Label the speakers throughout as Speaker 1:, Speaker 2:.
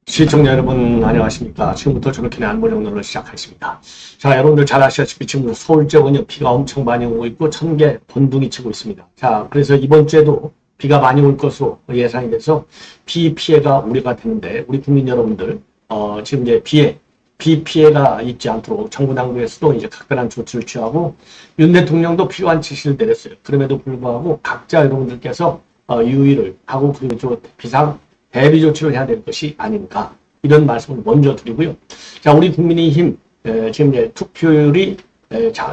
Speaker 1: 시청자 여러분 안녕하십니까. 지금부터 저렇게 안보 정도를 시작하겠습니다. 자, 여러분들 잘 아시다시피 지금 서울 지역은요 비가 엄청 많이 오고 있고 천개 번둥이 치고 있습니다. 자, 그래서 이번 주에도 비가 많이 올 것으로 예상이 돼서 비 피해가 우려가 되는데 우리 국민 여러분들 지금 이제 비 피해가 있지 않도록 정부 당국에서도 이제 각별한 조치를 취하고 윤 대통령도 필요한 지시를 내렸어요. 그럼에도 불구하고 각자 여러분들께서 유의를 하고 그리고 비상 대비 조치를 해야 될 것이 아닌가 이런 말씀을 먼저 드리고요. 자, 우리 국민의힘 지금 이제 투표율이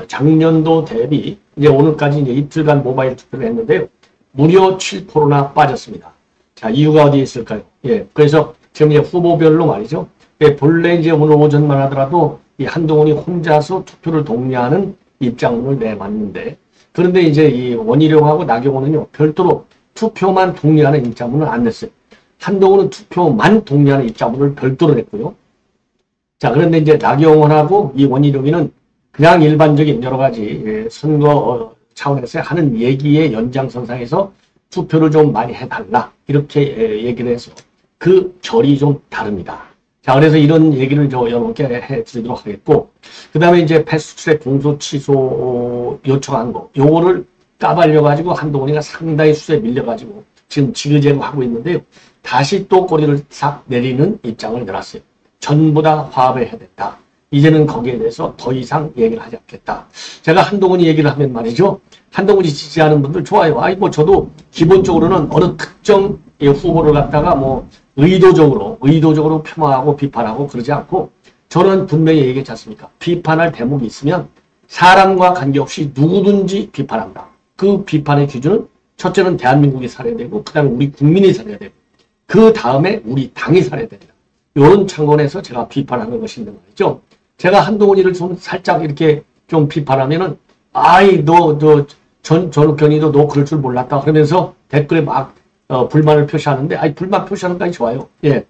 Speaker 1: 작년도 대비 이제 오늘까지 이제 이틀간 모바일 투표를 했는데요. 무려 7%나 빠졌습니다. 자, 이유가 어디에 있을까요? 예, 그래서 지금 이제 후보별로 말이죠. 예, 본래 이제 오늘 오전만 하더라도 이 한동훈이 혼자서 투표를 독려하는 입장문을 내놨는데 그런데 이제 이 원희룡하고 나경원은요 별도로 투표만 독려하는 입장문을 안 냈어요. 한동훈은 투표만 독려하는 입장문을 별도로 냈고요. 자, 그런데 이제 나경원하고 이 원희룡이는 그냥 일반적인 여러 가지 선거 차원에서 하는 얘기의 연장선상에서 투표를 좀 많이 해달라 이렇게 얘기를 해서 그 결이 좀 다릅니다. 자, 그래서 이런 얘기를 여러분께 해드리도록 하겠고 그 다음에 이제 패스트트랙 공소 취소 요청한 거 요거를 까발려가지고 한동훈이가 상당히 수에 밀려가지고 지금 지그재그 하고 있는데요. 다시 또 꼬리를 싹 내리는 입장을 내놨어요. 전부 다 화합해야 된다. 이제는 거기에 대해서 더 이상 얘기를 하지 않겠다. 제가 한동훈이 얘기를 하면 말이죠. 한동훈이 지지하는 분들 좋아요. 아이 뭐 저도 기본적으로는 어느 특정 후보를 갖다가 뭐 의도적으로 폄하하고 비판하고 그러지 않고 저는 분명히 얘기했지 않습니까? 비판할 대목이 있으면 사람과 관계없이 누구든지 비판한다. 그 비판의 기준은 첫째는 대한민국이 살아야 되고 그 다음에 우리 국민이 살아야 되고 그 다음에 우리 당이 살아야 된다. 이런 차원에서 제가 비판하는 것인데 말이죠. 제가 한동훈이를 좀 살짝 이렇게 좀 비판하면은 아이 전욱견이도 너 그럴 줄 몰랐다 그러면서 댓글에 막 불만을 표시하는데 아이 불만 표시하는 거 좋아요. 예,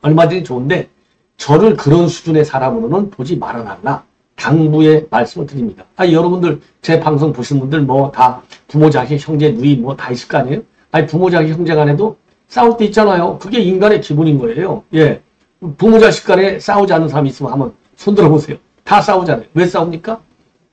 Speaker 1: 얼마든지 좋은데 저를 그런 수준의 사람으로는 보지 말아달라. 당부의 말씀을 드립니다. 아니, 여러분들 제 방송 보신 분들 뭐 다 부모 자식 형제 누이 뭐 다 있을 거 아니에요? 아니 부모 자식 형제 간에도 싸울 때 있잖아요. 그게 인간의 기본인 거예요. 예, 부모 자식 간에 싸우지 않는 사람이 있으면 한번 손 들어보세요. 다 싸우잖아요. 왜 싸웁니까?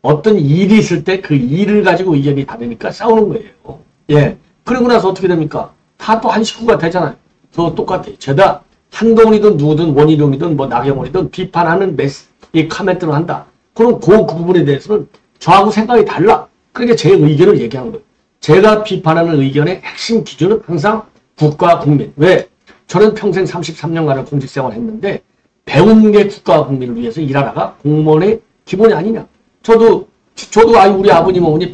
Speaker 1: 어떤 일이 있을 때 그 일을 가지고 의견이 다르니까 싸우는 거예요. 예, 그러고 나서 어떻게 됩니까? 다 또 한 식구가 되잖아요. 저 똑같아요. 죄다 한동훈이든 누구든 원희룡이든 뭐 나경원이든 비판하는 이 카멘트를 한다. 그럼 그 부분에 대해서는 저하고 생각이 달라. 그러니까 제 의견을 얘기하는 거예요. 제가 비판하는 의견의 핵심 기준은 항상 국가, 국민. 왜? 저는 평생 33년간을 공직생활을 했는데 배운 게 국가와 국민을 위해서 일하다가 공무원의 기본이 아니냐. 저도 우리 아버님, 어머니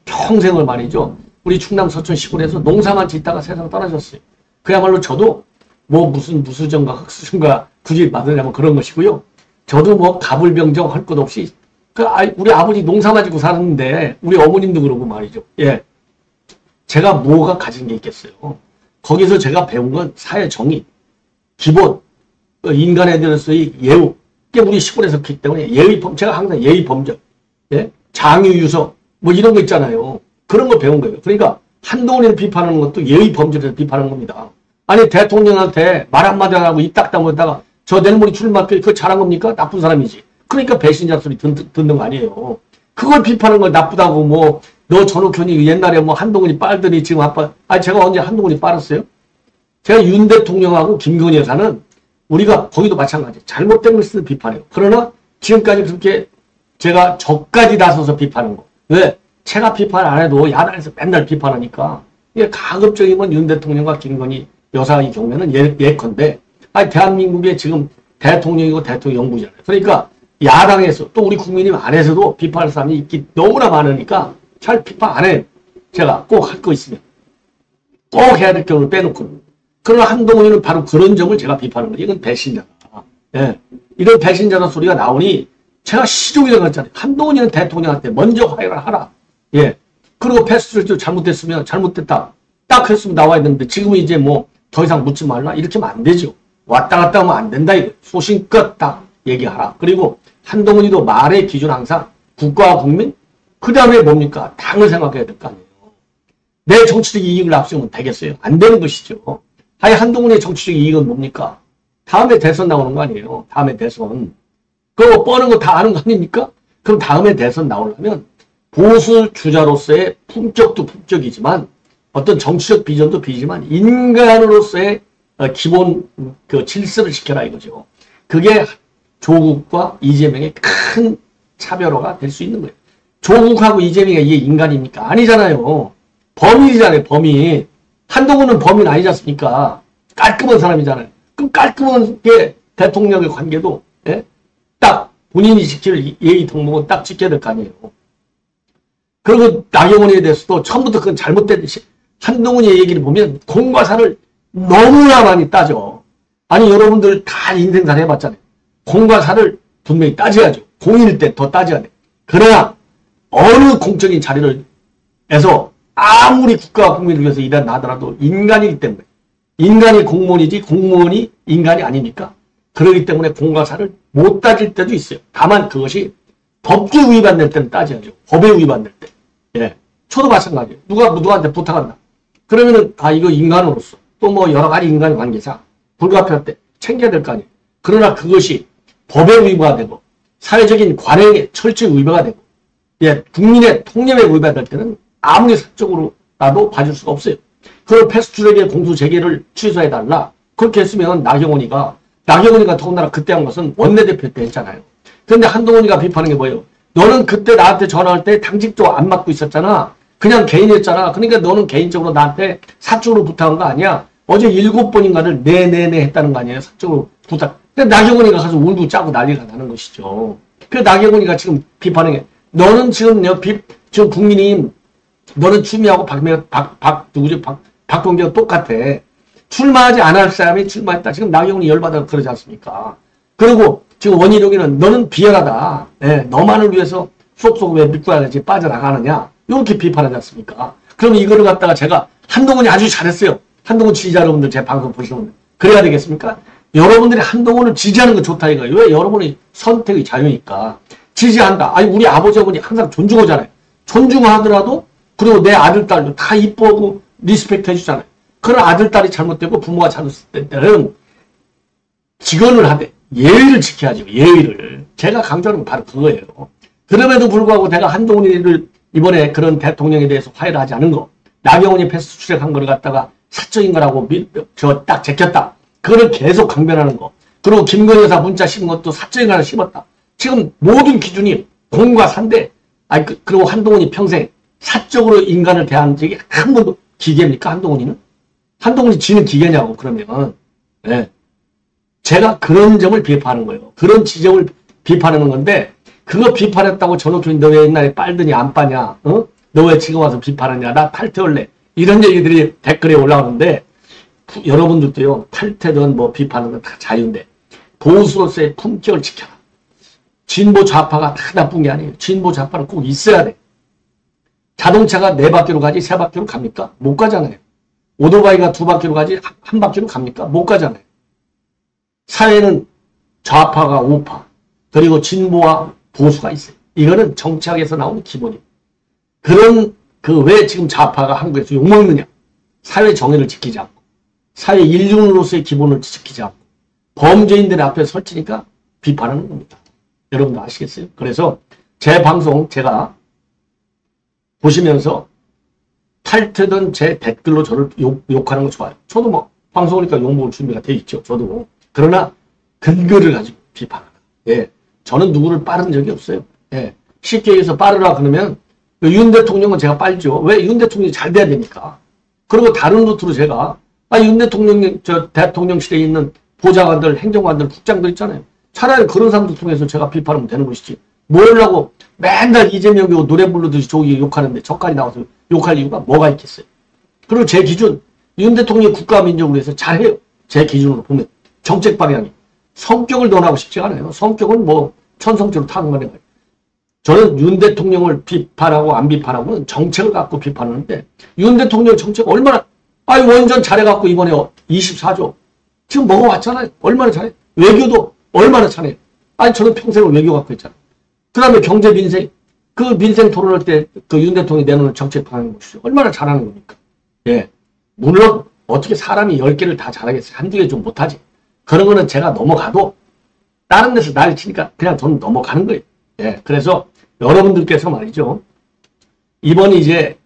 Speaker 1: 평생을 말이죠. 우리 충남 서천 시골에서 농사만 짓다가 세상 떠나셨어요. 그야말로 저도 뭐 무슨 무수정과 흑수정과 굳이 맞으려면 그런 것이고요. 저도 뭐 가불병정 할 것 없이 우리 아버지 농사만 짓고 살았는데 우리 어머님도 그러고 말이죠. 예, 제가 뭐가 가진 게 있겠어요. 거기서 제가 배운 건 사회 정의, 기본, 인간에 대해서의 예우. 이게 우리 시골에서 했기 때문에 제가 항상 예의 범절, 예? 장유유서 뭐 이런 거 있잖아요. 그런 거 배운 거예요. 그러니까 한동훈이를 비판하는 것도 예의 범절에서 비판하는 겁니다. 아니 대통령한테 말 한마디 안 하고 입 딱 다물다가 저 내일 모레 출마할게 그거 잘한 겁니까? 나쁜 사람이지. 그러니까 배신자 소리 듣는 거 아니에요. 그걸 비판하는 걸 나쁘다고 뭐 너 전욱현이 옛날에 뭐 한동훈이 빨더니 지금 제가 언제 한동훈이 빨았어요? 제가 윤 대통령하고 김건희 여사는 우리가 거기도 마찬가지 잘못된 것을 비판해요. 그러나 지금까지 그렇게 제가 저까지 나서서 비판한 거. 왜? 제가 비판 안 해도 야당에서 맨날 비판하니까 이게 가급적이면 윤 대통령과 김건희 여사의 경우에는 예컨대 대한민국의 지금 대통령이고 대통령 영부잖아요. 그러니까 야당에서 또 우리 국민님 안에서도 비판할 사람이 있기 너무나 많으니까 잘 비판 안 해요. 제가 꼭 할 거 있으면. 꼭 해야 될 경우를 빼놓고. 그러나 한동훈이는 바로 그런 점을 제가 비판하는 거예요. 이건 배신자다. 예. 이런 배신자다 소리가 나오니 제가 시종이라고 했잖아요. 한동훈이는 대통령한테 먼저 화해를 하라. 예. 그리고 패스트를 잘못됐으면 잘못됐다. 딱 했으면 나와야 되는데 지금은 이제 뭐 더 이상 묻지 말라. 이렇게 하면 안 되죠. 왔다 갔다 하면 안 된다. 이거 소신껏 딱 얘기하라. 그리고 한동훈이도 말의 기준 항상 국가와 국민, 그 다음에 뭡니까? 당을 생각해야 될 거 아니에요. 내 정치적 이익을 앞세우면 되겠어요? 안 되는 것이죠. 아예 한동훈의 정치적 이익은 뭡니까? 다음에 대선 나오는 거 아니에요. 다음에 대선. 그거 뻔한 거 다 아는 거 아닙니까? 그럼 다음에 대선 나오려면 보수 주자로서의 품격도 품격이지만 어떤 정치적 비전도 비지만 인간으로서의 기본 그 질서를 지켜라 이거죠. 그게 조국과 이재명의 큰 차별화가 될 수 있는 거예요. 조국하고 이재명이 이게 인간입니까? 아니잖아요. 범인이잖아요. 범인. 한동훈은 범인 아니지 않습니까? 깔끔한 사람이잖아요. 그럼 깔끔한 게 대통령의 관계도 예? 딱 본인이 지킬 예의 덕목은 딱 지켜야 될 거 아니에요. 그리고 나경원에 대해서도 처음부터 그건 잘못된 한동훈의 얘기를 보면 공과 사를 너무나 많이 따져. 아니 여러분들 다 인생살 해봤잖아요. 공과 사를 분명히 따져야죠. 공일 때 더 따져야 돼. 그러나 어느 공적인 자리를 해서 아무리 국가와 국민을 위해서 일한다 하더라도 인간이기 때문에 인간이 공무원이지 공무원이 인간이 아니니까 그러기 때문에 공과 사를 못 따질 때도 있어요. 다만 그것이 법규 위반될 때는 따져야죠. 법에 위반될 때. 예. 저도 마찬가지예요. 누구한테 부탁한다. 그러면은 이거 인간으로서 또 뭐 여러 가지 인간 관계상 불가피할 때 챙겨야 될 거 아니에요. 그러나 그것이 법에 위배가 되고 사회적인 관행에 철저히 위배가 되고 예, 국민의 통념에 위배될 때는 아무리 사적으로라도 봐줄 수가 없어요. 그걸 패스트트랙의 공소 재개를 취소해달라. 그렇게 했으면 나경원이가 더군다나 그때 한 것은 원내대표 때 했잖아요. 그런데 한동훈이가 비판하는 게 뭐예요? 너는 그때 나한테 전화할 때 당직도 안 맡고 있었잖아. 그냥 개인이었잖아. 그러니까 너는 개인적으로 나한테 사적으로 부탁한 거 아니야. 어제 7번인가를 네네네 했다는 거 아니에요. 사적으로 부탁. 근데 나경원이가 가서 울고 짜고 난리가 나는 것이죠. 그 나경원이가 지금 비판하는 게 너는 지금 지금 국민이 너는 추미애하고 박범계가 똑같아. 출마하지 않을 사람이 출마했다. 지금 나경원이 열받아서 그러지 않습니까? 그리고 지금 원희룡이는 너는 비열하다. 네, 너만을 위해서 쏙쏙 왜 믿고 해야지 빠져나가느냐. 이렇게 비판하지 않습니까? 그럼 이거를 갖다가 제가 한동훈이 아주 잘했어요. 한동훈 지지자 여러분들 제 방송 보시는 분들. 그래야 되겠습니까? 여러분들이 한동훈을 지지하는 건 좋다 이거예요. 왜? 여러분이 선택의 자유니까. 지지한다. 아니 우리 아버지 어머니 항상 존중하잖아요. 존중하더라도 그리고 내 아들 딸도 다 이뻐하고 리스펙트 해주잖아요. 그런 아들 딸이 잘못되고 부모가 잘못될 때는 직언을 하되 예의를 지켜야죠. 예의를. 제가 강조하는 건 바로 그거예요. 그럼에도 불구하고 내가 한동훈이를 이번에 그런 대통령에 대해서 화해를 하지 않은 거 나경원이 패스트 트랙한 거를 갖다가 사적인 거라고 딱 제꼈다. 그거를 계속 강변하는 거. 그리고 김건희 여사 문자 씹은 것도 사적인 거 하나 씹었다. 지금 모든 기준이 공과 사인데 그리고 한동훈이 평생 사적으로 인간을 대한 적이 한 번도 기계입니까? 한동훈이는? 한동훈이 지는 기계냐고 그러면 네. 제가 그런 점을 비판하는 거예요. 그런 지점을 비판하는 건데 그거 비판했다고 저놓고 너 왜 옛날에 빨더니 안 빠냐? 어? 너 왜 지금 와서 비판하냐? 나 탈퇴할래. 이런 얘기들이 댓글에 올라오는데 여러분들도요. 탈퇴든 뭐 비판하는 건 다 자유인데 보수로서의 품격을 지켜라. 진보 좌파가 다 나쁜 게 아니에요. 진보 좌파는 꼭 있어야 돼. 자동차가 4바퀴로 가지 3바퀴로 갑니까? 못 가잖아요. 오토바이가 2바퀴로 가지 한 바퀴로 갑니까? 못 가잖아요. 사회는 좌파가 우파 그리고 진보와 보수가 있어요. 이거는 정치학에서 나오는 기본입니다. 그런 왜 지금 좌파가 한국에서 욕먹느냐? 사회 정의를 지키지 않고 사회 인륜으로서의 기본을 지키지 않고 범죄인들 앞에 설치니까 비판하는 겁니다. 여러분도 아시겠어요? 그래서 제 방송 제가 보시면서 탈퇴든 제 댓글로 저를 욕하는 거 좋아요. 저도 뭐 방송하니까 욕먹을 준비가 돼 있죠. 저도. 그러나 근거를 가지고 비판하다. 예. 저는 누구를 빠른 적이 없어요. 예. 쉽게 얘기해서 빠르라 그러면 윤 대통령은 제가 빨죠. 왜? 윤 대통령이 잘 돼야 되니까. 그리고 다른 루트로 제가 윤 대통령 대통령실에 있는 보좌관들, 행정관들, 국장들 있잖아요. 차라리 그런 사람들 통해서 제가 비판하면 되는 것이지. 뭐라고 맨날 이재명이 노래 부르듯이 저기 욕하는데 저까지 나와서 욕할 이유가 뭐가 있겠어요. 그리고 제 기준 윤 대통령이 국가 민족을 위해서 잘해요. 제 기준으로 보면 정책 방향이. 성격을 논하고 싶지 않아요. 성격은 뭐 천성적으로 타는 거예요. 저는 윤 대통령을 비판하고 안 비판하고는 정책을 갖고 비판하는데 윤 대통령 정책 얼마나 원전 잘해갖고 이번에 24조 지금 먹어왔잖아요. 얼마나 잘해. 외교도 얼마나 잘해. 아니, 저는 평생을 외교 갖고 있잖아. 그 다음에 경제 민생, 그 민생 토론할 때 그 윤 대통령이 내놓는 정책 방향 보시죠. 얼마나 잘하는 겁니까? 예. 물론, 어떻게 사람이 10개를 다 잘하겠어요. 한두 개 좀 못하지. 그런 거는 제가 넘어가도 다른 데서 난리 치니까 그냥 저는 넘어가는 거예요. 예. 그래서 여러분들께서 말이죠. 이번에 이제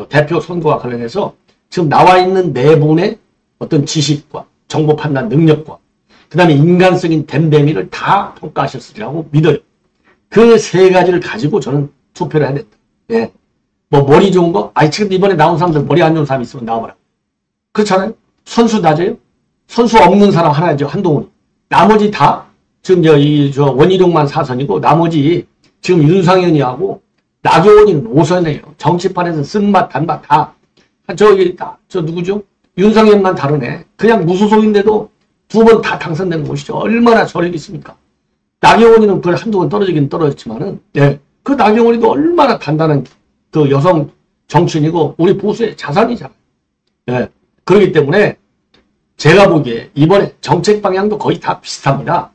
Speaker 1: 대표 선거와 관련해서 지금 나와 있는 네 분의 어떤 지식과 정보 판단 능력과 그 다음에 인간적인 댐댐이를 다 평가하셨으리라고 믿어요. 그 세 가지를 가지고 저는 투표를 해야 된다. 예. 뭐 머리 좋은 거? 아니 지금 이번에 나온 사람들 머리 안 좋은 사람 있으면 나와봐라. 그렇잖아요. 선수 낮아요? 선수 없는 사람 하나죠. 한동훈. 나머지 다 지금 원희룡만 4선이고 나머지 지금 윤상현이하고 나경원이는 5선이에요. 정치판에서 쓴맛 단맛 다. 저 누구죠? 윤상현만 다르네. 그냥 무소속인데도 2번 다 당선되는 것이죠. 얼마나 저력이 있습니까? 나경원이는 그걸 한동안 떨어지긴 떨어졌지만은, 예. 그 나경원이도 얼마나 단단한 그 여성 정치인이고, 우리 보수의 자산이잖아요. 예. 그렇기 때문에, 제가 보기에 이번에 정책 방향도 거의 다 비슷합니다.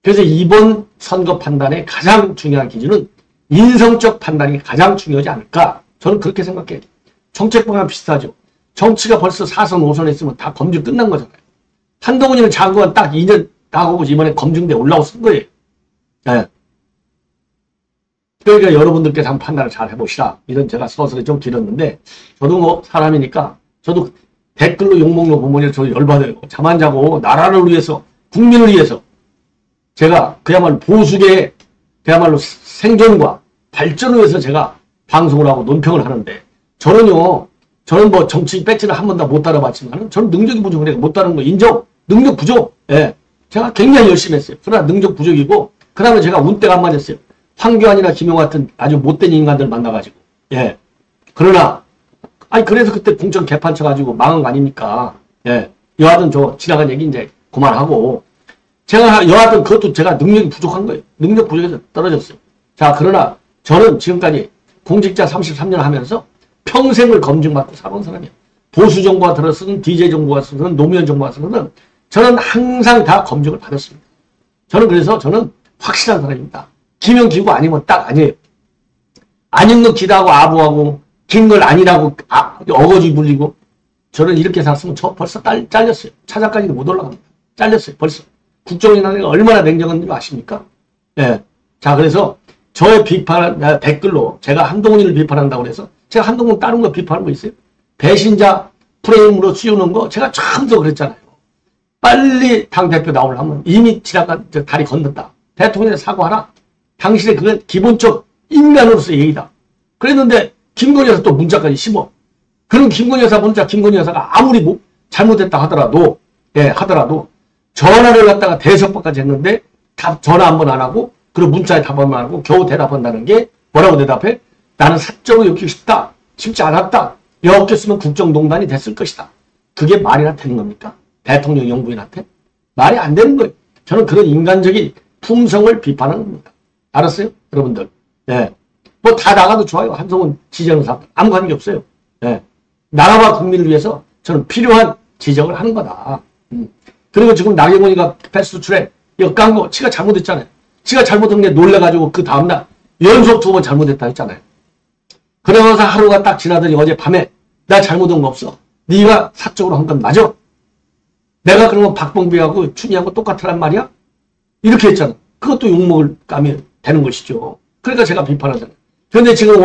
Speaker 1: 그래서 이번 선거 판단의 가장 중요한 기준은 인성적 판단이 가장 중요하지 않을까. 저는 그렇게 생각해요. 정책 방향 비슷하죠. 정치가 벌써 4선, 5선 했으면 다 검증 끝난 거잖아요. 한동훈이는 장관 딱 2년 나가고 이번에 검증대 올라왔은 거예요. 네. 그러니까 여러분들께서 한번 판단을 잘 해보시라. 이런 제가 서술이 좀 길었는데, 저도 뭐 사람이니까, 저도 댓글로 욕먹는 거 보면 저 열받아요. 잠 안 자고 나라를 위해서, 국민을 위해서, 제가 그야말로 보수계의 그야말로 생존과 발전을 위해서 제가 방송을 하고 논평을 하는데, 저는 뭐 정치 배지를 한 번도 못 따라봤지만, 저는 능력이 부족해서 못 따르는 거 인정. 능력 부족. 예. 제가 굉장히 열심히 했어요. 그러나 능력 부족이고, 그 다음에 제가 운때가 안 맞았어요. 황교안이나 김용 같은 아주 못된 인간들 만나가지고. 예. 그러나, 그래서 그때 공천 개판 쳐가지고 망한 거 아닙니까? 예. 여하튼 지나간 얘기 이제 그만하고, 여하튼 그것도 제가 능력이 부족한 거예요. 능력 부족해서 떨어졌어요. 자, 그러나 저는 지금까지 공직자 33년 하면서 평생을 검증받고 살아온 사람이에요. 보수 정부가 들어서든 DJ 정부가 쓰든 노무현 정부가 쓰든 저는 항상 다 검증을 받았습니다. 저는 확실한 사람입니다. 기면 기고 아니면 딱 아니에요. 아닌 거 기다하고 아부하고 긴 걸 아니라고 어거지 불리고 저는 이렇게 살았으면 저 벌써 잘렸어요. 차장까지도 못 올라갑니다. 잘렸어요. 벌써. 국정원이라는 게 얼마나 냉정한 줄 아십니까? 예. 자, 그래서 저의 댓글로 제가 한동훈이를 비판한다고 해서 제가 한동훈 다른 거 비판한 거 있어요? 배신자 프레임으로 씌우는 거 제가 처음부터 그랬잖아요. 빨리 당대표 나오려면 이미 다리 건넜다. 대통령에 사과하라. 당신의 그건 기본적 인간으로서의 예의다. 그랬는데 김건희 여사 또 문자까지 씹어. 그럼 김건희 여사 문자 김건희 여사가 아무리 잘못했다 하더라도 전화를 갖다가 대석박까지 했는데 전화 한 번 안 하고 그리고 문자에 답 한 번 안 하고 겨우 대답한다는 게 뭐라고 대답해? 나는 사적으로 엮이고 싶다. 쉽지 않았다. 엮였으면 국정농단이 됐을 것이다. 그게 말이나 되는 겁니까? 대통령 영부인한테? 말이 안 되는 거예요. 저는 그런 인간적인 품성을 비판하는 겁니다. 알았어요? 여러분들. 네. 뭐 다 나가도 좋아요. 한동훈 지지하는 사람. 아무 관계 없어요. 네. 나라와 국민을 위해서 저는 필요한 지적을 하는 거다. 그리고 지금 나경원이가 패스트트랙 이거 깐 거 지가 잘못했잖아요. 지가 잘못한 게 놀래가지고 그 다음날 연속 2번 잘못했다 했잖아요. 그러면서 하루가 딱 지나더니 어젯밤에 나 잘못한 거 없어. 네가 사적으로 한 건 맞아. 내가 그러면 박봉비하고 춘희하고 똑같으란 말이야? 이렇게 했잖아. 그것도 욕먹을 감이 되는 것이죠. 그러니까 제가 비판하잖아요. 그런데 지금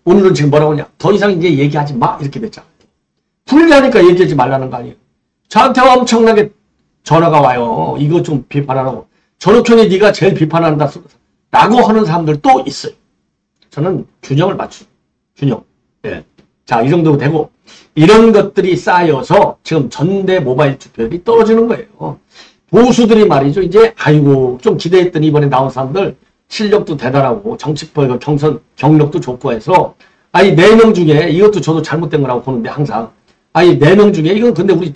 Speaker 1: 오늘은 지금 뭐라고 하냐. 더 이상 이제 얘기하지 마. 이렇게 됐잖아요. 불리하니까 얘기하지 말라는 거 아니에요. 저한테 엄청나게 전화가 와요. 이거 좀 비판하라고. 전우촌이 네가 제일 비판한다. 라고 하는 사람들도 있어요. 저는 균형을 맞추죠. 균형. 예. 자, 이 정도 되고, 이런 것들이 쌓여서 지금 전대 모바일 투표율이 떨어지는 거예요. 보수들이 말이죠. 이제, 좀 기대했더니 이번에 나온 사람들 실력도 대단하고, 정치법 경선 경력도 좋고 해서, 4명 중에, 이것도 저도 잘못된 거라고 보는데, 항상. 4명 중에, 이건 근데 우리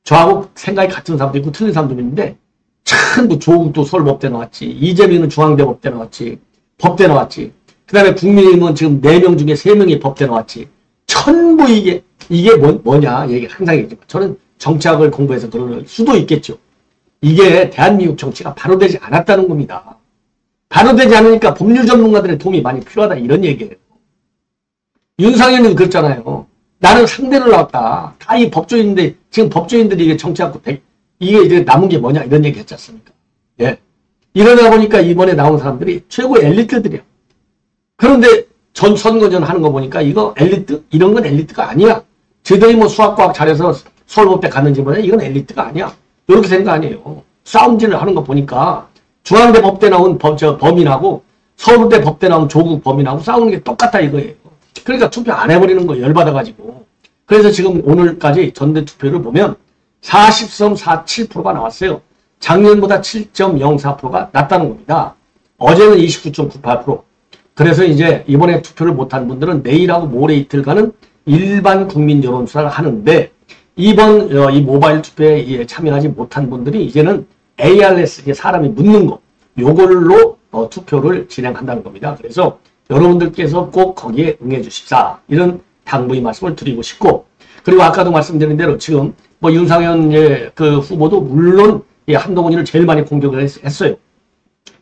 Speaker 1: 저하고 생각이 같은 사람도 있고, 틀린 사람도 있는데, 참, 조국도 서울법대 나왔지, 이재명은 중앙대법대 나왔지, 법대 나왔지, 그 다음에 국민의힘은 지금 4명 중에 3명이 법대 나왔지. 전부 이게 뭐냐, 얘기 항상 얘기지만. 저는 정치학을 공부해서 그럴 수도 있겠죠. 이게 대한민국 정치가 바로 되지 않았다는 겁니다. 바로 되지 않으니까 법률 전문가들의 도움이 많이 필요하다 이런 얘기예요. 윤상현은 그랬잖아요. 나는 상대를 나왔다. 다 이 법조인인데 지금 법조인들이 이게 정치하고 이게 이제 남은 게 뭐냐 이런 얘기 했지 않습니까? 예. 이러다 보니까 이번에 나온 사람들이 최고 엘리트들이야. 그런데 전 선거전 하는 거 보니까 이거 엘리트? 이런 건 엘리트가 아니야. 쟤들이 뭐 수학과학 잘해서 서울법대 갔는지 모르겠는데 이건 엘리트가 아니야. 이렇게 된 거 아니에요. 싸움질을 하는 거 보니까 중앙대 법대 나온 범인하고 서울대 법대 나온 조국 범인하고 싸우는 게 똑같다 이거예요. 그러니까 투표 안 해버리는 거 열받아가지고. 그래서 지금 오늘까지 전대투표를 보면 40.47%가 나왔어요. 작년보다 7.04%가 낮다는 겁니다. 어제는 29.98%. 그래서 이제 이번에 투표를 못한 분들은 내일하고 모레 이틀간은 일반 국민 여론조사를 하는데 이번 이 모바일 투표에 참여하지 못한 분들이 이제는 ARS, 사람이 묻는 거 요걸로 투표를 진행한다는 겁니다. 그래서 여러분들께서 꼭 거기에 응해 주십사 이런 당부의 말씀을 드리고 싶고, 그리고 아까도 말씀드린 대로 지금 뭐 윤상현 그 후보도 물론 한동훈이를 제일 많이 공격을 했어요.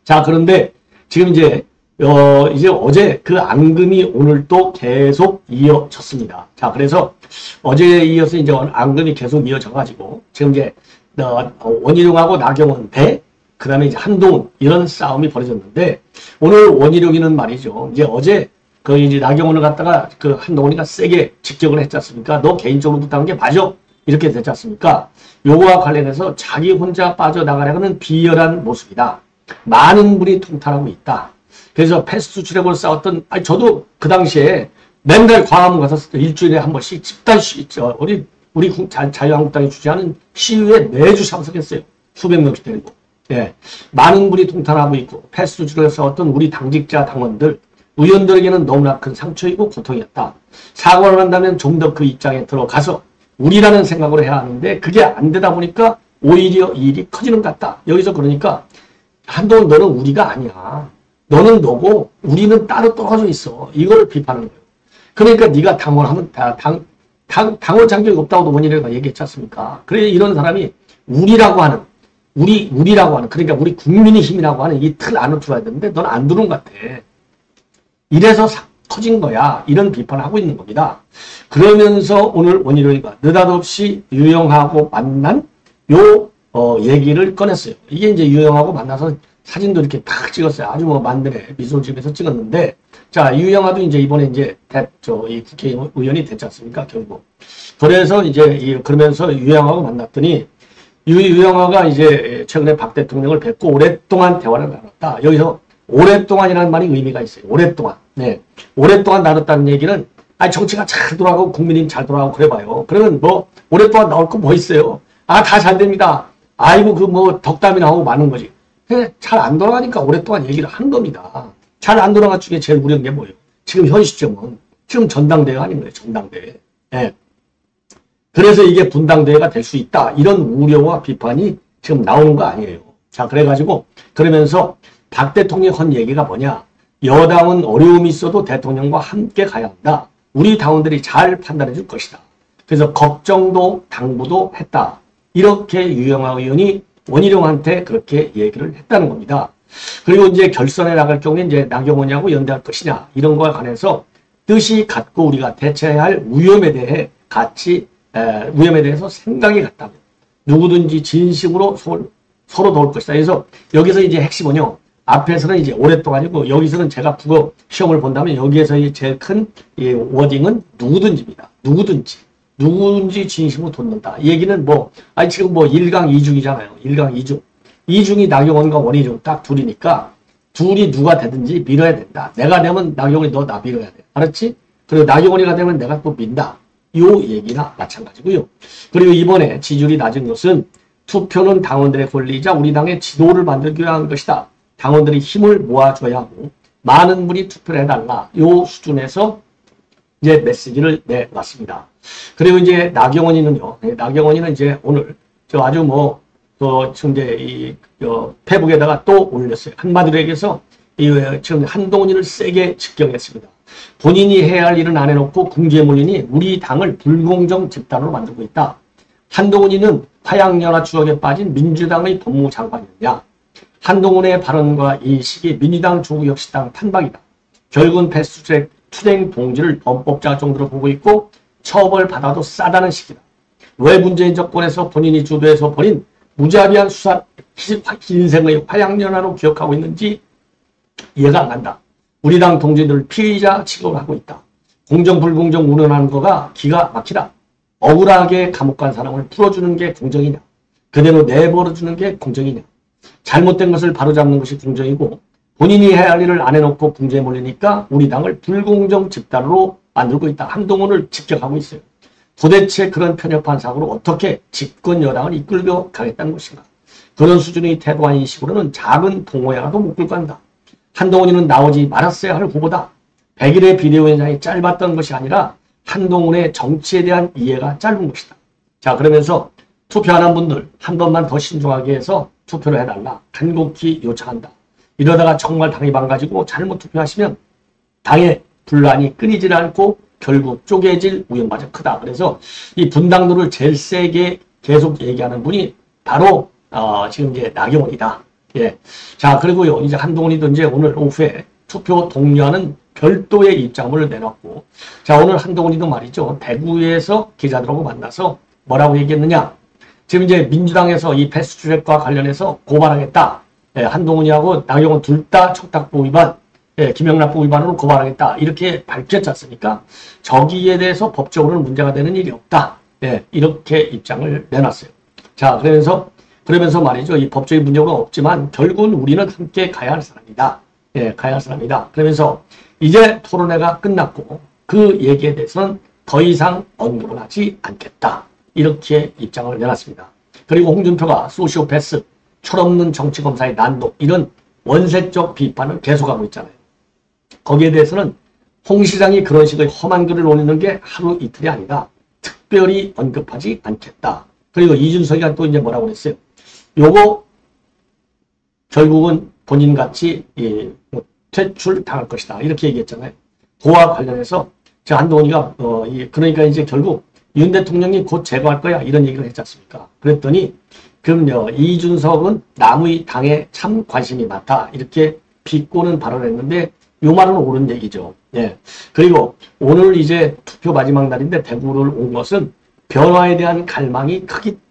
Speaker 1: 자, 그런데 지금 이제 어제 그 앙금이 오늘 또 계속 이어졌습니다. 자, 그래서 어제에 이어서 이제 앙금이 계속 이어져가지고 지금 이제 원희룡하고 나경원 대 그 다음에 이제 한동훈 이런 싸움이 벌어졌는데, 오늘 원희룡이는 말이죠. 이제 어제 그 이제 나경원을 갖다가 그 한동훈이가 세게 직격을 했지 않습니까? 너 개인적으로 부탁한 게 맞아. 이렇게 됐지 않습니까? 요거와 관련해서 자기 혼자 빠져나가려는 비열한 모습이다. 많은 분이 통탄하고 있다. 그래서 패스트 트랙으로 싸웠던, 아니, 저도 그 당시에 맨날 광화문 가서 일주일에 한 번씩 집단 우리 자유한국당이 주재하는 시위에 매주 참석했어요. 수백 명씩 데리고. 예. 많은 분이 통탄하고 있고, 패스트 트랙에서 싸웠던 우리 당직자, 당원들, 의원들에게는 너무나 큰 상처이고 고통이었다. 사과를 한다면 좀 더 그 입장에 들어가서 우리라는 생각으로 해야 하는데 그게 안 되다 보니까 오히려 이 일이 커지는 것 같다. 여기서 그러니까 한동훈 너는 우리가 아니야. 너는 너고 우리는 따로 떨어져 있어. 이거를 비판하는 거예요. 그러니까 네가 당원하면 당원 장벽이 없다고도 원희룡이가 얘기했지 않습니까? 그래 이런 사람이 우리라고 하는 그러니까 우리 국민의힘이라고 하는 이 틀 안으로 들어야 되는데 넌 안 들어온 것 같아. 이래서 커진 거야. 이런 비판을 하고 있는 겁니다. 그러면서 오늘 원희룡이가 느닷없이 유영하고 만난 얘기를 꺼냈어요. 이게 이제 유영하고 만나서 사진도 이렇게 탁 찍었어요. 아주 뭐 만들에 미소집에서 찍었는데, 자, 유영하도 이제 이번에 이제 이 국회의원이 됐지 않습니까? 결국. 그래서 이제 그러면서 유영하고 만났더니 유영하가 이제 최근에 박 대통령을 뵙고 오랫동안 대화를 나눴다. 여기서 오랫동안이라는 말이 의미가 있어요. 오랫동안. 네. 오랫동안 나눴다는 얘기는, 정치가 잘 돌아가고 국민이 잘 돌아가고 그래봐요. 그러면 뭐, 오랫동안 나올 거 뭐 있어요? 다 잘 됩니다. 아이고, 덕담이 나오고 많은 거지. 잘 안 돌아가니까 오랫동안 얘기를 하는 겁니다. 잘 안 돌아간 중에 제일 우려한 게 뭐예요? 지금 현 시점은, 지금 전당대회가 아닌 거예요. 전당대회. 네. 그래서 이게 분당대회가 될 수 있다. 이런 우려와 비판이 지금 나오는 거 아니에요. 자, 그래가지고, 그러면서, 박 대통령이 한 얘기가 뭐냐? 여당은 어려움이 있어도 대통령과 함께 가야 한다. 우리 당원들이 잘 판단해 줄 것이다. 그래서 걱정도 당부도 했다. 이렇게 유영하 의원이 원희룡한테 그렇게 얘기를 했다는 겁니다. 그리고 이제 결선에 나갈 경우에 이제 나경원하고 연대할 것이냐 이런 거에 관해서 뜻이 같고 우리가 대처해야 할 위험에 대해서 생각이 같다고. 누구든지 진심으로 서로 도울 것이다. 그래서 여기서 이제 핵심은요. 앞에서는 이제 오랫동안이고 여기서는 제가 국어 시험을 본다면 여기에서 제일 큰 워딩은 누구든지입니다. 누구든지 진심으로 돕는다. 이 얘기는 지금 1강 2중이잖아요. 1강 2중. 2중이 나경원과 원희룡 딱 둘이니까 둘이 누가 되든지 밀어야 된다. 내가 되면 나경원이 너 나 밀어야 돼. 알았지? 그리고 나경원이가 되면 내가 또 민다. 요 얘기나 마찬가지고요. 그리고 이번에 지지율이 낮은 것은 투표는 당원들의 권리이자 우리 당의 지도를 만들기 위한 것이다. 당원들이 힘을 모아줘야 하고 많은 분이 투표를 해달라. 요 수준에서 이제 메시지를 내놨습니다. 그리고 이제 나경원이는요. 나경원이는 이제 오늘 아주 지금 이제 페북에다가 또 올렸어요. 한마디로 얘기해서 지금 한동훈이를 세게 직격했습니다. 본인이 해야 할 일은 안 해놓고 궁지에 몰리니 우리 당을 불공정 집단으로 만들고 있다. 한동훈이는 화양연화 추억에 빠진 민주당의 법무장관이었냐. 한동훈의 발언과 인식이 민주당 조국혁신당 탄박이다. 결국은 패스트트랙 투쟁 동지를 범법자 정도로 보고 있고 처벌받아도 싸다는 식이다. 왜 문재인 정권에서 본인이 주도해서 벌인 무자비한 수사 인생의 화양연화로 기억하고 있는지 이해가 안 간다. 우리 당 동지들을 피의자 취급을 하고 있다. 공정 불공정 운운하는 거가 기가 막히다. 억울하게 감옥 간 사람을 풀어주는 게 공정이냐. 그대로 내버려주는 게 공정이냐. 잘못된 것을 바로잡는 것이 공정이고 본인이 해야 할 일을 안 해놓고 궁지에 몰리니까 우리 당을 불공정 집단으로 만들고 있다. 한동훈을 직격하고 있어요. 도대체 그런 편협한 사고로 어떻게 집권 여당을 이끌고 가겠다는 것인가. 그런 수준의 태도와 인식으로는 작은 동호회라도 못 끌고 간다. 한동훈이는 나오지 말았어야 할 후보다. 100일의 비대위원장이 짧았던 것이 아니라 한동훈의 정치에 대한 이해가 짧은 것이다. 자, 그러면서 투표하는 분들 한 번만 더 신중하게 해서 투표를 해달라. 간곡히 요청한다. 이러다가 정말 당이 망가지고 잘못 투표하시면 당의 분란이 끊이질 않고 결국 쪼개질 위험마저 크다. 그래서 이 분당도를 제일 세게 계속 얘기하는 분이 바로 지금 이제 나경원이다. 예. 자, 그리고요, 이제 한동훈이도 이제 오늘 오후에 투표 독려하는 별도의 입장문을 내놨고, 자, 오늘 한동훈이도 말이죠. 대구에서 기자들하고 만나서 뭐라고 얘기했느냐. 지금 이제 민주당에서 이 패스트트랙과 관련해서 고발하겠다. 예, 한동훈이하고 나경원 둘 다 청탁부 위반, 예, 김영란법 위반으로 고발하겠다. 이렇게 밝혔지 않습니까? 저기에 대해서 법적으로는 문제가 되는 일이 없다. 예, 이렇게 입장을 내놨어요. 자, 그러면서 말이죠. 이 법적인 문제가 없지만 결국은 우리는 함께 가야 할 사람이다. 예, 가야 할 사람이다. 그러면서 이제 토론회가 끝났고 그 얘기에 대해서는 더 이상 언급을 하지 않겠다. 이렇게 입장을 내놨습니다. 그리고 홍준표가 소시오패스, 철없는 정치검사의 난도 이런 원색적 비판을 계속하고 있잖아요. 거기에 대해서는 홍 시장이 그런 식의 험한 글을 올리는 게 하루 이틀이 아니라 특별히 언급하지 않겠다. 그리고 이준석이가 또 이제 뭐라고 그랬어요. 요거 결국은 본인같이 퇴출당할 것이다. 이렇게 얘기했잖아요. 그와 관련해서 제가 한동훈이가 그러니까 이제 결국 윤 대통령이 곧 제거할 거야. 이런 얘기를 했지 않습니까? 그랬더니 그럼요. 이준석은 남의 당에 참 관심이 많다. 이렇게 비꼬는 발언을 했는데 요 말은 옳은 얘기죠. 예. 그리고 오늘 이제 투표 마지막 날인데 대구를 온 것은 변화에 대한 갈망이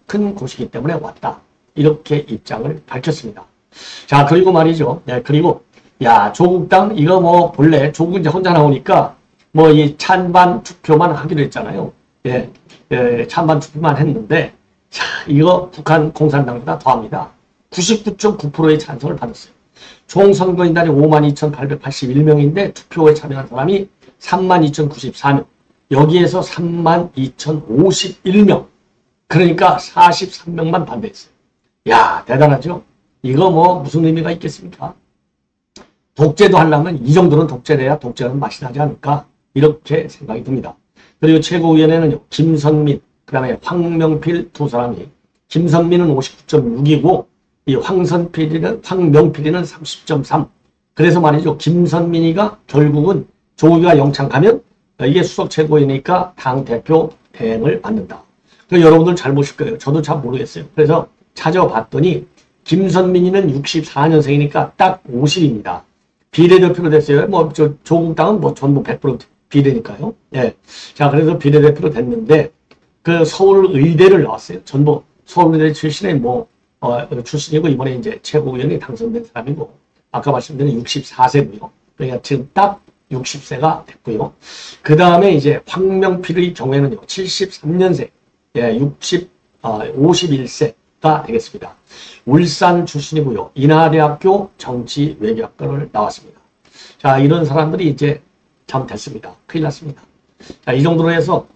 Speaker 1: 큰 곳이기 때문에 왔다. 이렇게 입장을 밝혔습니다. 자, 그리고 말이죠. 예, 그리고 야, 조국당 이거 뭐 본래 조국 이제 혼자 나오니까 뭐 이 찬반 투표만 하기로 했잖아요. 예, 찬반 투표만 했는데 자, 이거 북한 공산당보다 더합니다. 99.9%의 찬성을 받았어요. 총 선거인단이 52,881명인데 투표에 참여한 사람이 32,094명. 여기에서 32,051명. 그러니까 43명만 반대했어요. 야, 대단하죠? 이거 뭐 무슨 의미가 있겠습니까? 독재도 하려면 이 정도는 독재돼야 독재는 맛이 나지 않을까? 이렇게 생각이 듭니다. 그리고 최고위원회는요, 김선민, 그 다음에 황명필 두 사람이, 김선민은 59.6이고, 이 황명필이는 30.3. 그래서 말이죠. 김선민이가 결국은 조국이가 영창 가면 이게 수석 최고위니까 당 대표 대행을 받는다. 그 여러분들 잘 보실 거예요. 저도 잘 모르겠어요. 그래서 찾아봤더니 김선민이는 64년생이니까 딱 50입니다. 비례대표로 됐어요. 뭐 조국당은 뭐 전부 100% 비례니까요. 예. 자, 그래서 비례대표로 됐는데 그 서울의대를 나왔어요. 전부 서울의대 출신의 출신이고 이번에 이제 최고위원이 당선된 사람이고 아까 말씀드린 64세고요. 그러니까 지금 딱 60세가 됐고요. 그 다음에 이제 황명필의 경우에는요, 73년생, 예, 51세가 되겠습니다. 울산 출신이고요. 인하대학교 정치외교학과를 나왔습니다. 자, 이런 사람들이 이제 참 됐습니다. 큰일 났습니다. 자, 이 정도로 해서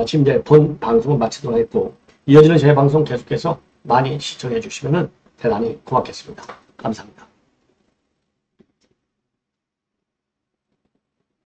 Speaker 1: 지금 이제 본 방송을 마치도록 했고 이어지는 제 방송 계속해서 많이 시청해 주시면 대단히 고맙겠습니다. 감사합니다.